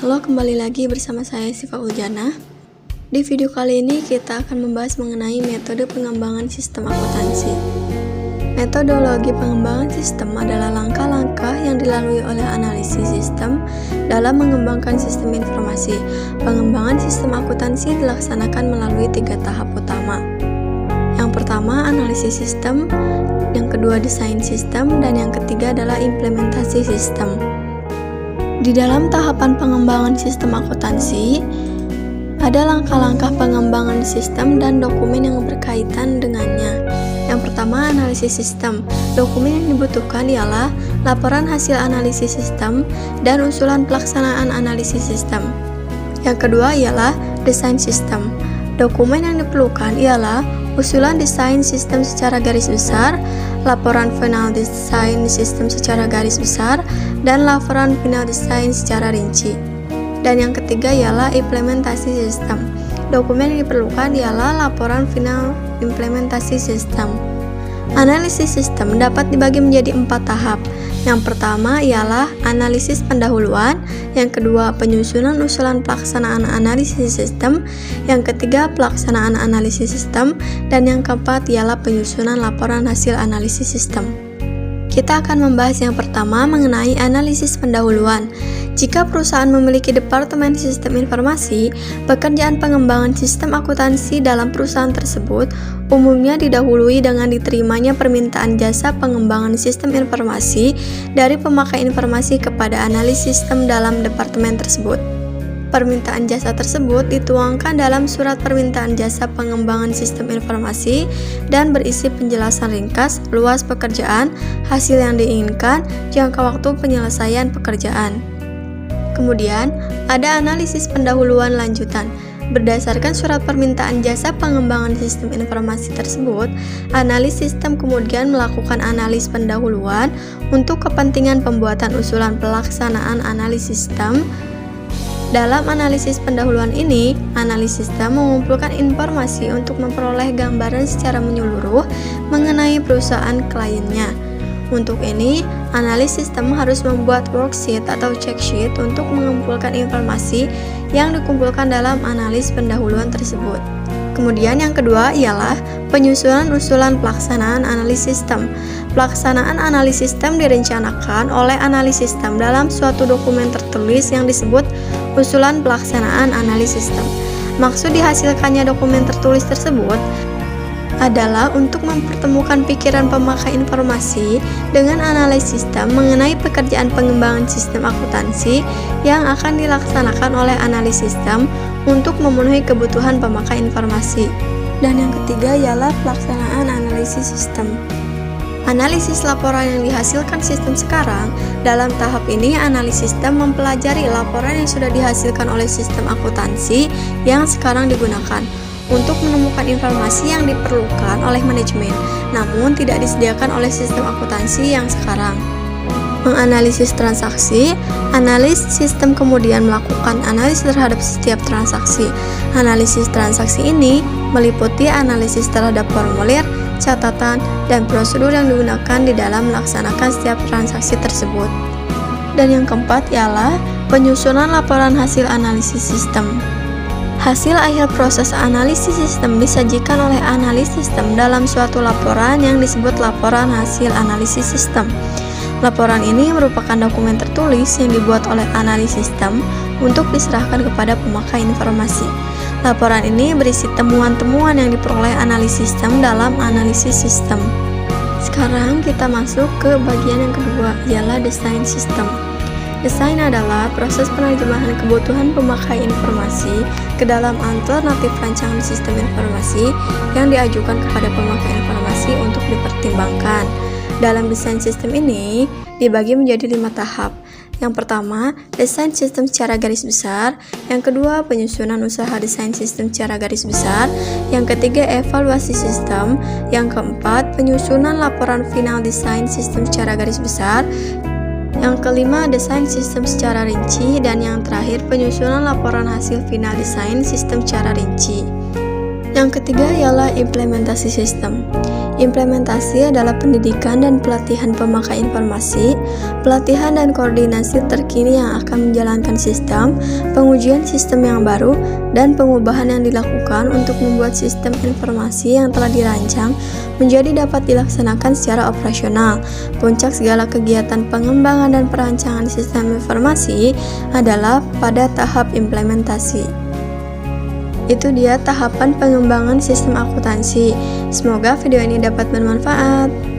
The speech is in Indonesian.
Halo, kembali lagi bersama saya Siva Uljana. Di video kali ini kita akan membahas mengenai metode pengembangan sistem akuntansi. Metodologi pengembangan sistem adalah langkah-langkah yang dilalui oleh analisis sistem dalam mengembangkan sistem informasi. Pengembangan sistem akuntansi dilaksanakan melalui 3 tahap utama. Yang pertama, analisis sistem, yang kedua, desain sistem, dan yang ketiga adalah implementasi sistem. Di dalam tahapan pengembangan sistem akuntansi, ada langkah-langkah pengembangan sistem dan dokumen yang berkaitan dengannya. Yang pertama, analisis sistem. Dokumen yang dibutuhkan ialah laporan hasil analisis sistem dan usulan pelaksanaan analisis sistem. Yang kedua ialah desain sistem. Dokumen yang diperlukan ialah usulan desain sistem secara garis besar, laporan final desain sistem secara garis besar, dan laporan final desain secara rinci. Dan yang ketiga ialah implementasi sistem. Dokumen yang diperlukan ialah laporan final implementasi sistem. Analisis sistem dapat dibagi menjadi 4 tahap. Yang pertama ialah analisis pendahuluan, yang kedua penyusunan usulan pelaksanaan analisis sistem, yang ketiga pelaksanaan analisis sistem, dan yang keempat ialah penyusunan laporan hasil analisis sistem. Kita akan membahas yang pertama mengenai analisis pendahuluan. Jika perusahaan memiliki departemen sistem informasi, pekerjaan pengembangan sistem akuntansi dalam perusahaan tersebut umumnya didahului dengan diterimanya permintaan jasa pengembangan sistem informasi dari pemakai informasi kepada analis sistem dalam departemen tersebut. Permintaan jasa tersebut dituangkan dalam surat permintaan jasa pengembangan sistem informasi dan berisi penjelasan ringkas, luas pekerjaan, hasil yang diinginkan, jangka waktu penyelesaian pekerjaan. Kemudian, ada analisis pendahuluan lanjutan. Berdasarkan surat permintaan jasa pengembangan sistem informasi tersebut, analis sistem kemudian melakukan analis pendahuluan untuk kepentingan pembuatan usulan pelaksanaan analisis sistem. Dalam analisis pendahuluan ini, analis sistem mengumpulkan informasi untuk memperoleh gambaran secara menyeluruh mengenai perusahaan kliennya. Untuk ini, analis sistem harus membuat worksheet atau checksheet untuk mengumpulkan informasi yang dikumpulkan dalam analis pendahuluan tersebut. Kemudian yang kedua ialah penyusunan usulan pelaksanaan analis sistem. Pelaksanaan analis sistem direncanakan oleh analis sistem dalam suatu dokumen tertulis yang disebut usulan pelaksanaan analis sistem. Maksud dihasilkannya dokumen tertulis tersebut adalah untuk mempertemukan pikiran pemakai informasi dengan analis sistem mengenai pekerjaan pengembangan sistem akuntansi yang akan dilaksanakan oleh analis sistem untuk memenuhi kebutuhan pemakai informasi. Dan yang ketiga ialah pelaksanaan analisis sistem. Analisis laporan yang dihasilkan sistem sekarang. Dalam tahap ini, analis sistem mempelajari laporan yang sudah dihasilkan oleh sistem akuntansi yang sekarang digunakan untuk menemukan informasi yang diperlukan oleh manajemen, namun tidak disediakan oleh sistem akuntansi yang sekarang. Menganalisis transaksi, analis sistem kemudian melakukan analisis terhadap setiap transaksi. Analisis transaksi ini meliputi analisis terhadap formulir, catatan, dan prosedur yang digunakan di dalam melaksanakan setiap transaksi tersebut. Dan yang keempat ialah penyusunan laporan hasil analisis sistem. Hasil akhir proses analisis sistem disajikan oleh analis sistem dalam suatu laporan yang disebut laporan hasil analisis sistem. Laporan ini merupakan dokumen tertulis yang dibuat oleh analis sistem untuk diserahkan kepada pemakai informasi. Laporan ini berisi temuan-temuan yang diperoleh analis sistem dalam analisis sistem. Sekarang kita masuk ke bagian yang kedua, ialah desain sistem. Desain adalah proses penerjemahan kebutuhan pemakai informasi ke dalam alternatif rancangan sistem informasi yang diajukan kepada pemakai informasi untuk dipertimbangkan. Dalam desain sistem ini dibagi menjadi 5 tahap. Yang pertama, desain sistem secara garis besar. Yang kedua, penyusunan usaha desain sistem secara garis besar. Yang ketiga, evaluasi sistem. Yang keempat, penyusunan laporan final desain sistem secara garis besar. Yang kelima, desain sistem secara rinci. Dan yang terakhir, penyusunan laporan hasil final desain sistem secara rinci. Yang ketiga ialah implementasi sistem. Implementasi adalah pendidikan dan pelatihan pemakai informasi, pelatihan dan koordinasi terkini yang akan menjalankan sistem, pengujian sistem yang baru, dan pengubahan yang dilakukan untuk membuat sistem informasi yang telah dirancang menjadi dapat dilaksanakan secara operasional. Puncak segala kegiatan pengembangan dan perancangan sistem informasi adalah pada tahap implementasi. Itu dia tahapan pengembangan sistem akuntansi. Semoga video ini dapat bermanfaat.